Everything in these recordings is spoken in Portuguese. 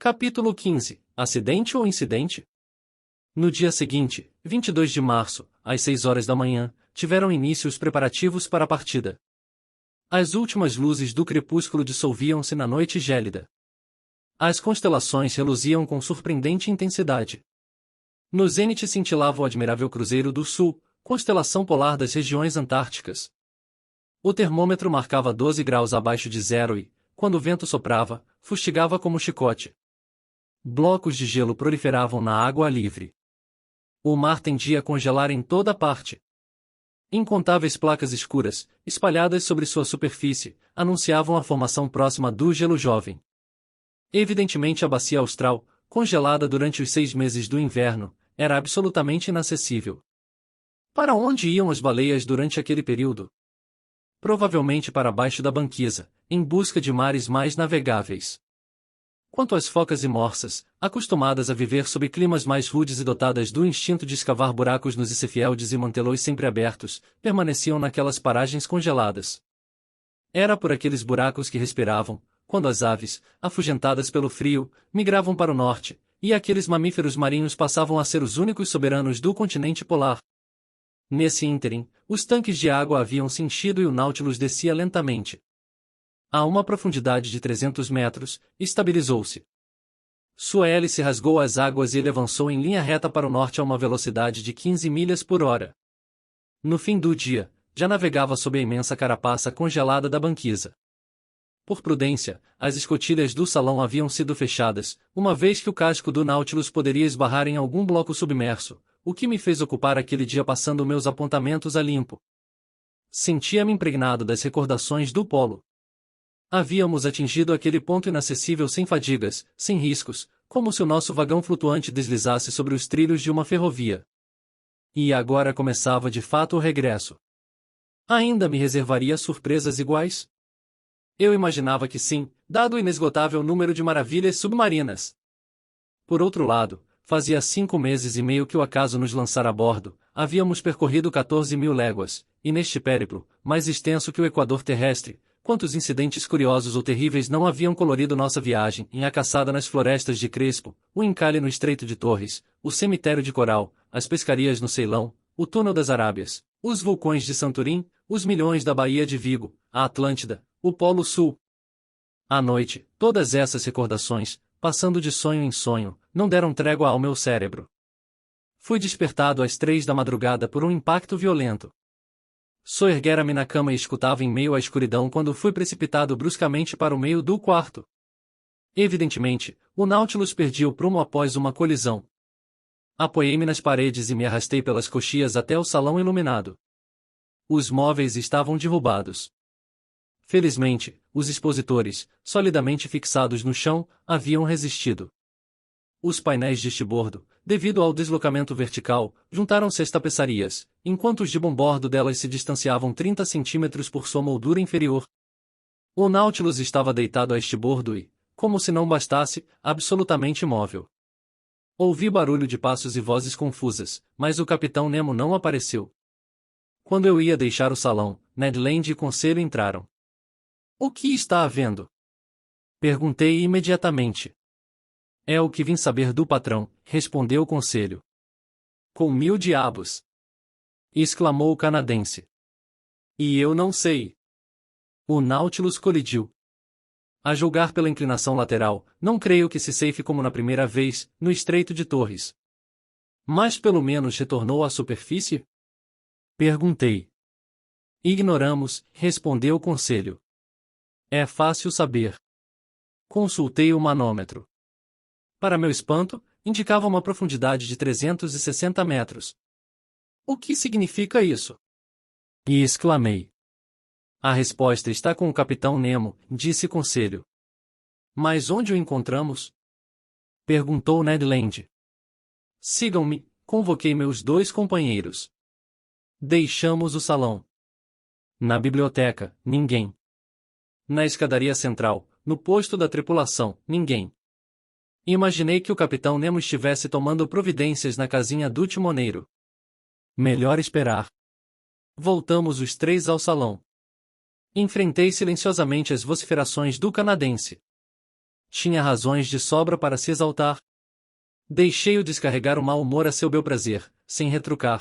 Capítulo 15. Acidente ou incidente? No dia seguinte, 22 de março, às 6 horas da manhã, tiveram início os preparativos para a partida. As últimas luzes do crepúsculo dissolviam-se na noite gélida. As constelações reluziam com surpreendente intensidade. No zênite cintilava o admirável Cruzeiro do Sul, constelação polar das regiões antárticas. O termômetro marcava 12 graus abaixo de zero e, quando o vento soprava, fustigava como chicote. Blocos de gelo proliferavam na água livre. O mar tendia a congelar em toda parte. Incontáveis placas escuras, espalhadas sobre sua superfície, anunciavam a formação próxima do gelo jovem. Evidentemente a bacia austral, congelada durante os 6 meses do inverno, era absolutamente inacessível. Para onde iam as baleias durante aquele período? Provavelmente para baixo da banquisa, em busca de mares mais navegáveis. Quanto às focas e morsas, acostumadas a viver sob climas mais rudes e dotadas do instinto de escavar buracos nos icefieldes e mantê-los sempre abertos, permaneciam naquelas paragens congeladas. Era por aqueles buracos que respiravam, quando as aves, afugentadas pelo frio, migravam para o norte, e aqueles mamíferos marinhos passavam a ser os únicos soberanos do continente polar. Nesse ínterim, os tanques de água haviam se enchido e o Nautilus descia lentamente. A uma profundidade de 300 metros, estabilizou-se. Sua hélice rasgou as águas e ele avançou em linha reta para o norte a uma velocidade de 15 milhas por hora. No fim do dia, já navegava sob a imensa carapaça congelada da banquisa. Por prudência, as escotilhas do salão haviam sido fechadas, uma vez que o casco do Nautilus poderia esbarrar em algum bloco submerso, o que me fez ocupar aquele dia passando meus apontamentos a limpo. Sentia-me impregnado das recordações do polo. Havíamos atingido aquele ponto inacessível sem fadigas, sem riscos, como se o nosso vagão flutuante deslizasse sobre os trilhos de uma ferrovia. E agora começava de fato o regresso. Ainda me reservaria surpresas iguais? Eu imaginava que sim, dado o inesgotável número de maravilhas submarinas. Por outro lado, fazia 5 meses e meio que o acaso nos lançara a bordo, havíamos percorrido 14.000 léguas, e neste périplo, mais extenso que o equador terrestre, quantos incidentes curiosos ou terríveis não haviam colorido nossa viagem, em a caçada nas florestas de Crespo, o encalhe no Estreito de Torres, o cemitério de Coral, as pescarias no Ceilão, o túnel das Arábias, os vulcões de Santorim, os milhões da Baía de Vigo, a Atlântida, o Polo Sul. À noite, todas essas recordações, passando de sonho em sonho, não deram trégua ao meu cérebro. Fui despertado às 3 da madrugada por um impacto violento. Soerguera-me na cama e escutava em meio à escuridão quando fui precipitado bruscamente para o meio do quarto. Evidentemente, o Nautilus perdia o prumo após uma colisão. Apoiei-me nas paredes e me arrastei pelas coxias até o salão iluminado. Os móveis estavam derrubados. Felizmente, os expositores, solidamente fixados no chão, haviam resistido. Os painéis de estibordo, devido ao deslocamento vertical, juntaram-se às tapeçarias, enquanto os de bombordo delas se distanciavam 30 centímetros por sua moldura inferior. O Nautilus estava deitado a estibordo e, como se não bastasse, absolutamente imóvel. Ouvi barulho de passos e vozes confusas, mas o capitão Nemo não apareceu. Quando eu ia deixar o salão, Ned Land e Conselho entraram. "O que está havendo?" Perguntei imediatamente. "É o que vim saber do patrão", respondeu o Conselho. "Com 1000 diabos!" exclamou o canadense. "E eu não sei." O Nautilus colidiu. A julgar pela inclinação lateral, não creio que se ceife como na primeira vez, no Estreito de Torres. "Mas pelo menos retornou à superfície?" perguntei. "Ignoramos", respondeu o Conselho. "É fácil saber." Consultei o manômetro. Para meu espanto, indicava uma profundidade de 360 metros. "O que significa isso?" E exclamei. "A resposta está com o capitão Nemo", disse Conselho. "Mas onde o encontramos?" perguntou Ned Land. "Sigam-me", convoquei meus 2 companheiros. Deixamos o salão. Na biblioteca, ninguém. Na escadaria central, no posto da tripulação, ninguém. Imaginei que o capitão Nemo estivesse tomando providências na casinha do timoneiro. Melhor esperar. Voltamos os 3 ao salão. Enfrentei silenciosamente as vociferações do canadense. tinha razões de sobra para se exaltar. Deixei-o descarregar o mau humor a seu bel prazer, sem retrucar.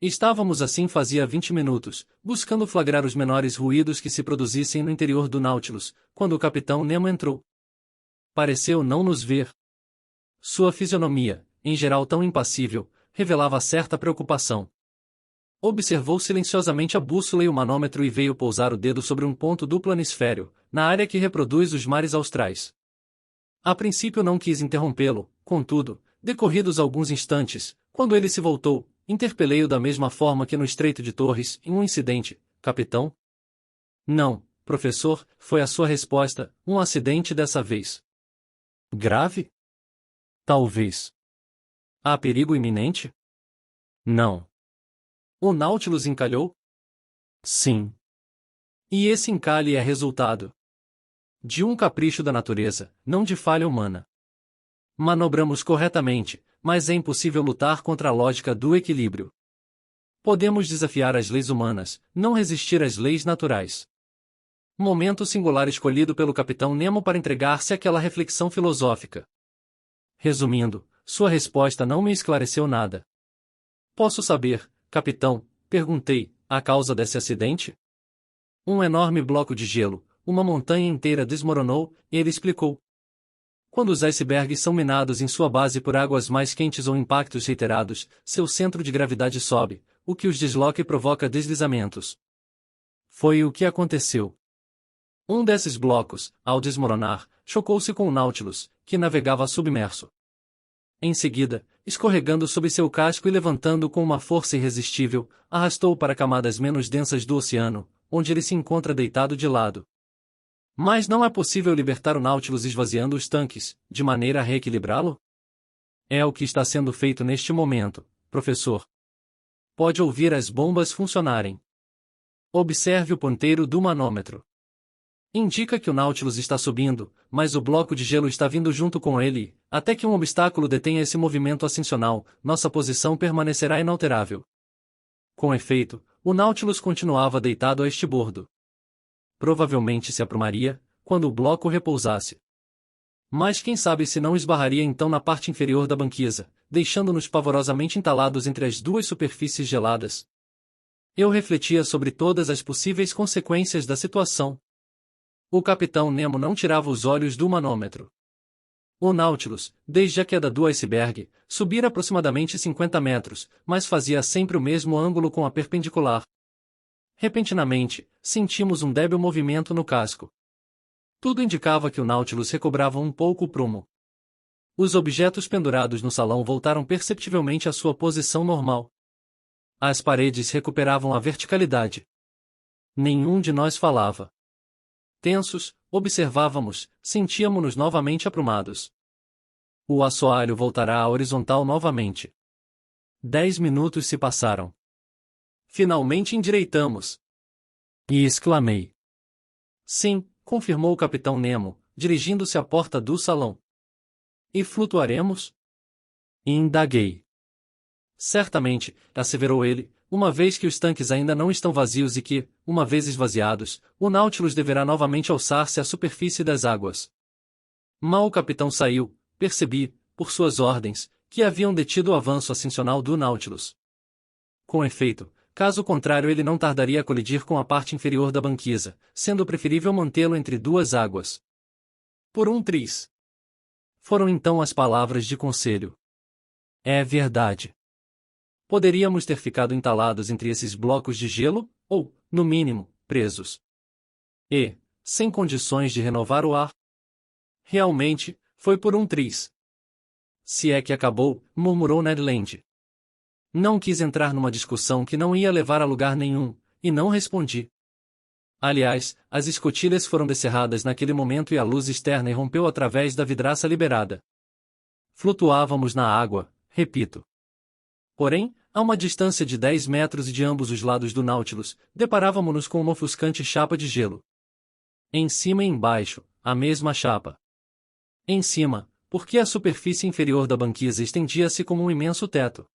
Estávamos assim fazia 20 minutos, buscando flagrar os menores ruídos que se produzissem no interior do Nautilus, quando o capitão Nemo entrou. Pareceu não nos ver. Sua fisionomia, em geral tão impassível, revelava certa preocupação. Observou silenciosamente a bússola e o manômetro e veio pousar o dedo sobre um ponto do planisfério, na área que reproduz os mares austrais. A princípio não quis interrompê-lo, contudo, decorridos alguns instantes, quando ele se voltou, interpelei-o da mesma forma que no Estreito de Torres, em um incidente, capitão? Não, professor, foi a sua resposta, um acidente dessa vez. Grave? Talvez. Há perigo iminente? Não. O Nautilus encalhou? Sim. E esse encalhe é resultado de um capricho da natureza, não de falha humana. Manobramos corretamente, mas é impossível lutar contra a lógica do equilíbrio. Podemos desafiar as leis humanas, não resistir às leis naturais. Momento singular escolhido pelo capitão Nemo para entregar-se àquela reflexão filosófica. Resumindo, sua resposta não me esclareceu nada. Posso saber, capitão, perguntei, a causa desse acidente? Um enorme bloco de gelo, uma montanha inteira desmoronou, ele explicou. Quando os icebergs são minados em sua base por águas mais quentes ou impactos reiterados, seu centro de gravidade sobe, o que os desloca e provoca deslizamentos. Foi o que aconteceu. Um desses blocos, ao desmoronar, chocou-se com o Nautilus, que navegava submerso. Em seguida, escorregando sob seu casco e levantando com uma força irresistível, arrastou-o para camadas menos densas do oceano, onde ele se encontra deitado de lado. Mas não é possível libertar o Nautilus esvaziando os tanques, de maneira a reequilibrá-lo? É o que está sendo feito neste momento, professor. Pode ouvir as bombas funcionarem. Observe o ponteiro do manômetro. Indica que o Nautilus está subindo, mas o bloco de gelo está vindo junto com ele, até que um obstáculo detenha esse movimento ascensional, nossa posição permanecerá inalterável. Com efeito, o Nautilus continuava deitado a estibordo. Provavelmente se aprumaria, quando o bloco repousasse. Mas quem sabe se não esbarraria então na parte inferior da banquisa, deixando-nos pavorosamente entalados entre as duas superfícies geladas. Eu refletia sobre todas as possíveis consequências da situação. O capitão Nemo não tirava os olhos do manômetro. O Nautilus, desde a queda do iceberg, subira aproximadamente 50 metros, mas fazia sempre o mesmo ângulo com a perpendicular. Repentinamente, sentimos um débil movimento no casco. Tudo indicava que o Nautilus recobrava um pouco o prumo. Os objetos pendurados no salão voltaram perceptivelmente à sua posição normal. As paredes recuperavam a verticalidade. Nenhum de nós falava. Tensos, observávamos, sentíamos-nos novamente aprumados. O assoalho voltará à horizontal novamente. 10 minutos se passaram. Finalmente endireitamos. E exclamei. Sim, confirmou o capitão Nemo, dirigindo-se à porta do salão. E flutuaremos? Indaguei. Certamente, asseverou ele, uma vez que os tanques ainda não estão vazios e que, uma vez esvaziados, o Nautilus deverá novamente alçar-se à superfície das águas. Mal o capitão saiu, percebi, por suas ordens, que haviam detido o avanço ascensional do Nautilus. Com efeito, caso contrário ele não tardaria a colidir com a parte inferior da banquisa, sendo preferível mantê-lo entre duas águas. Por um triz. Foram então as palavras de conselho. É verdade. Poderíamos ter ficado entalados entre esses blocos de gelo, ou, no mínimo, presos. E, sem condições de renovar o ar. Realmente, foi por um triz. Se é que acabou, murmurou Ned Land. Não quis entrar numa discussão que não ia levar a lugar nenhum, e não respondi. Aliás, as escotilhas foram descerradas naquele momento e a luz externa irrompeu através da vidraça liberada. Flutuávamos na água, repito. Porém, a uma distância de 10 metros e de ambos os lados do Nautilus, deparávamos-nos com uma ofuscante chapa de gelo. Em cima e embaixo, a mesma chapa. Em cima, porque a superfície inferior da banquisa estendia-se como um imenso teto.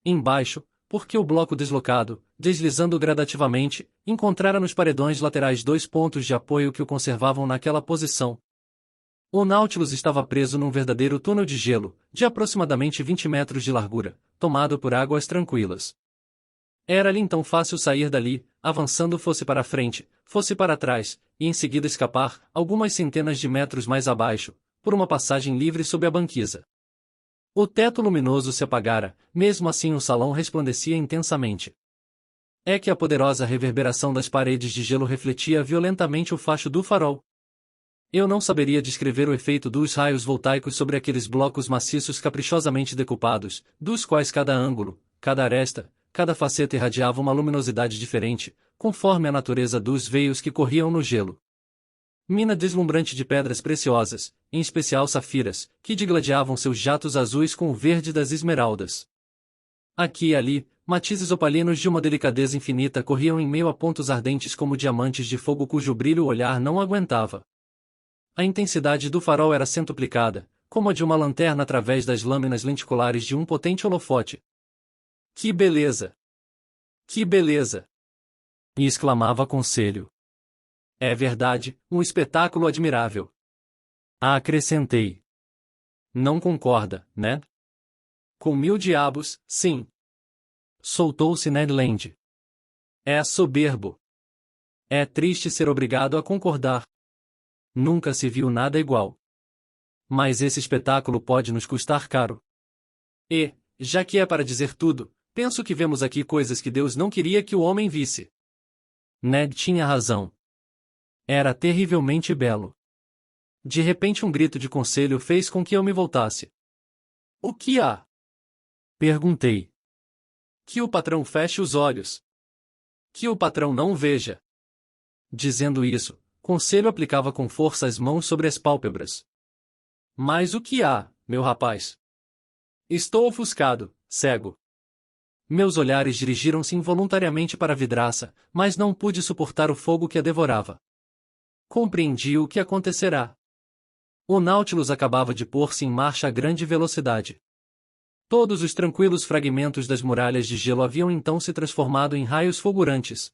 Embaixo, porque o bloco deslocado, deslizando gradativamente, encontrara nos paredões laterais 2 pontos de apoio que o conservavam naquela posição. O Nautilus estava preso num verdadeiro túnel de gelo, de aproximadamente 20 metros de largura, tomado por águas tranquilas. Era-lhe então fácil sair dali, avançando fosse para frente, fosse para trás, e em seguida escapar, algumas centenas de metros mais abaixo, por uma passagem livre sob a banquisa. O teto luminoso se apagara, mesmo assim o salão resplandecia intensamente. É que a poderosa reverberação das paredes de gelo refletia violentamente o facho do farol. Eu não saberia descrever o efeito dos raios voltaicos sobre aqueles blocos maciços caprichosamente decupados, dos quais cada ângulo, cada aresta, cada faceta irradiava uma luminosidade diferente, conforme a natureza dos veios que corriam no gelo. Mina deslumbrante de pedras preciosas, em especial safiras, que digladiavam seus jatos azuis com o verde das esmeraldas. Aqui e ali, matizes opalinos de uma delicadeza infinita corriam em meio a pontos ardentes como diamantes de fogo cujo brilho o olhar não aguentava. A intensidade do farol era centuplicada, como a de uma lanterna através das lâminas lenticulares de um potente holofote. Que beleza! Que beleza! E exclamava Conselho. É verdade, um espetáculo admirável. Acrescentei. Não concorda, né? Com 1000 diabos, sim. Soltou-se Ned Land. É soberbo. É triste ser obrigado a concordar. Nunca se viu nada igual. Mas esse espetáculo pode nos custar caro. E, já que é para dizer tudo, penso que vemos aqui coisas que Deus não queria que o homem visse. Ned tinha razão. Era terrivelmente belo. De repente um grito de conselho fez com que eu me voltasse. O que há? Perguntei. Que o patrão feche os olhos. Que o patrão não o veja. Dizendo isso, Conselho aplicava com força as mãos sobre as pálpebras. Mas o que há, meu rapaz? Estou ofuscado, cego. Meus olhares dirigiram-se involuntariamente para a vidraça, mas não pude suportar o fogo que a devorava. Compreendi o que acontecerá. O Nautilus acabava de pôr-se em marcha a grande velocidade. Todos os tranquilos fragmentos das muralhas de gelo haviam então se transformado em raios fulgurantes.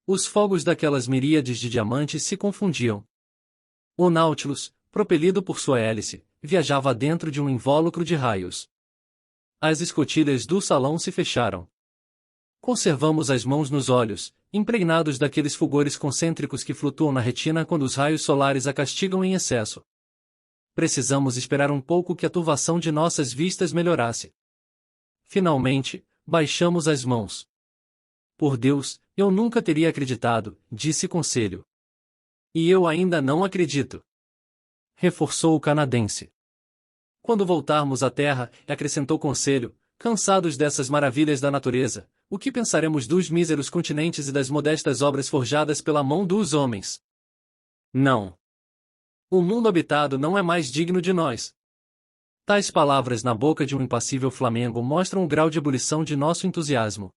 Os fogos daquelas miríades de diamantes se confundiam. O Nautilus, propelido por sua hélice, viajava dentro de um invólucro de raios. As escotilhas do salão se fecharam. Conservamos as mãos nos olhos, impregnados daqueles fulgores concêntricos que flutuam na retina quando os raios solares a castigam em excesso. Precisamos esperar um pouco que a turvação de nossas vistas melhorasse. Finalmente, baixamos as mãos. Por Deus, eu nunca teria acreditado, disse Conselho. E eu ainda não acredito. Reforçou o canadense. Quando voltarmos à Terra, acrescentou Conselho, cansados dessas maravilhas da natureza, o que pensaremos dos míseros continentes e das modestas obras forjadas pela mão dos homens? Não. O mundo habitado não é mais digno de nós. Tais palavras na boca de um impassível Flamengo mostram o grau de ebulição de nosso entusiasmo.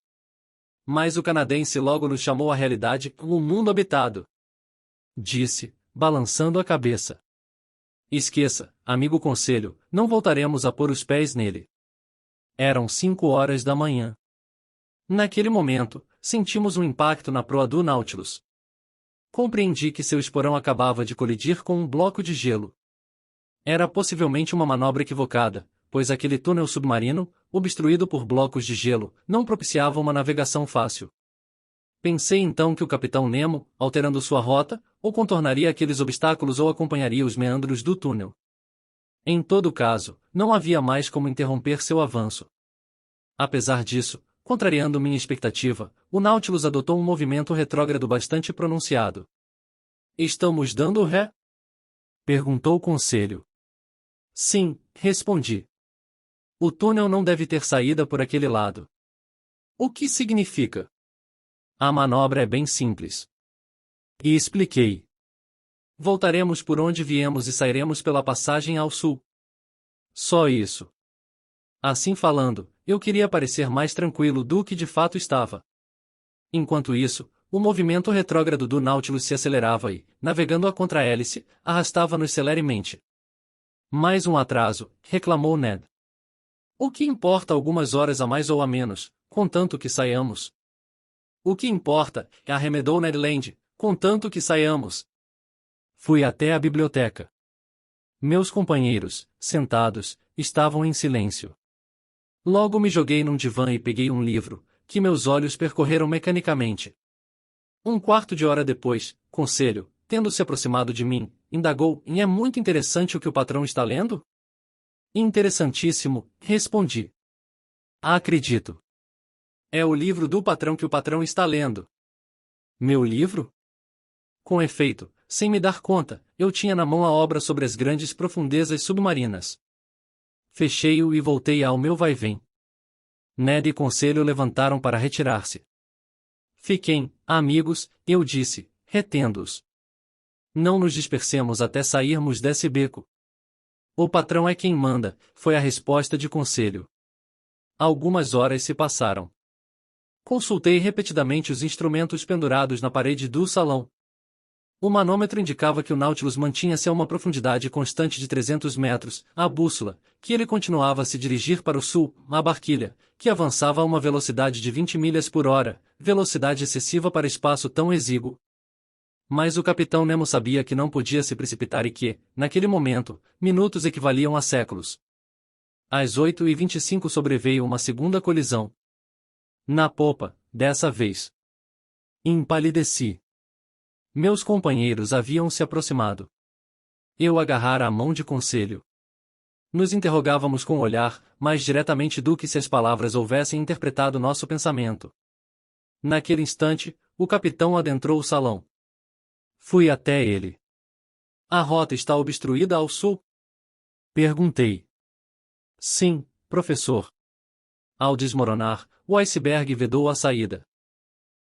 Mas o canadense logo nos chamou à realidade, o mundo habitado. Disse, balançando a cabeça. Esqueça, amigo Conselho, não voltaremos a pôr os pés nele. Eram 5 horas da manhã. Naquele momento, sentimos um impacto na proa do Nautilus. Compreendi que seu esporão acabava de colidir com um bloco de gelo. Era possivelmente uma manobra equivocada, pois aquele túnel submarino, obstruído por blocos de gelo, não propiciava uma navegação fácil. Pensei então que o capitão Nemo, alterando sua rota, ou contornaria aqueles obstáculos ou acompanharia os meandros do túnel. Em todo caso, não havia mais como interromper seu avanço. Apesar disso, contrariando minha expectativa, o Nautilus adotou um movimento retrógrado bastante pronunciado. Estamos dando ré? Perguntou o Conselho. Sim, respondi. O túnel não deve ter saída por aquele lado. O que significa? A manobra é bem simples. E expliquei. Voltaremos por onde viemos e sairemos pela passagem ao sul. Só isso. Assim falando, eu queria parecer mais tranquilo do que de fato estava. Enquanto isso, o movimento retrógrado do Nautilus se acelerava e, navegando a contra-hélice, arrastava-nos celeremente. Mais um atraso, reclamou Ned. O que importa algumas horas a mais ou a menos, contanto que saiamos? O que importa, arremedou Ned Land, contanto que saiamos. Fui até a biblioteca. Meus companheiros, sentados, estavam em silêncio. Logo me joguei num divã e peguei um livro, que meus olhos percorreram mecanicamente. Um quarto de hora depois, Conselho, tendo se aproximado de mim, indagou: "E é muito interessante o que o patrão está lendo?" "Interessantíssimo", respondi. "Acredito. É o livro do patrão que o patrão está lendo." "Meu livro?" Com efeito, sem me dar conta, eu tinha na mão a obra sobre as grandes profundezas submarinas. Fechei-o e voltei ao meu vai-vem. Ned e Conselho levantaram para retirar-se. "Fiquem, amigos", eu disse, retendo-os. "Não nos dispersemos até sairmos desse beco." "O patrão é quem manda", foi a resposta de Conselho. Algumas horas se passaram. Consultei repetidamente os instrumentos pendurados na parede do salão. O manômetro indicava que o Nautilus mantinha-se a uma profundidade constante de 300 metros, a bússola, que ele continuava a se dirigir para o sul, a barquilha, que avançava a uma velocidade de 20 milhas por hora, velocidade excessiva para espaço tão exíguo. Mas o capitão Nemo sabia que não podia se precipitar e que, naquele momento, minutos equivaliam a séculos. Às 8h25 sobreveio uma segunda colisão. Na popa, dessa vez. Empalideci. Meus companheiros haviam se aproximado. Eu agarrara a mão de Conselho. Nos interrogávamos com o olhar, mais diretamente do que se as palavras houvessem interpretado nosso pensamento. Naquele instante, o capitão adentrou o salão. Fui até ele. "A rota está obstruída ao sul?" perguntei. "Sim, professor." Ao desmoronar, o iceberg vedou a saída.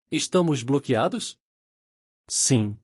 "Estamos bloqueados?" "Sim."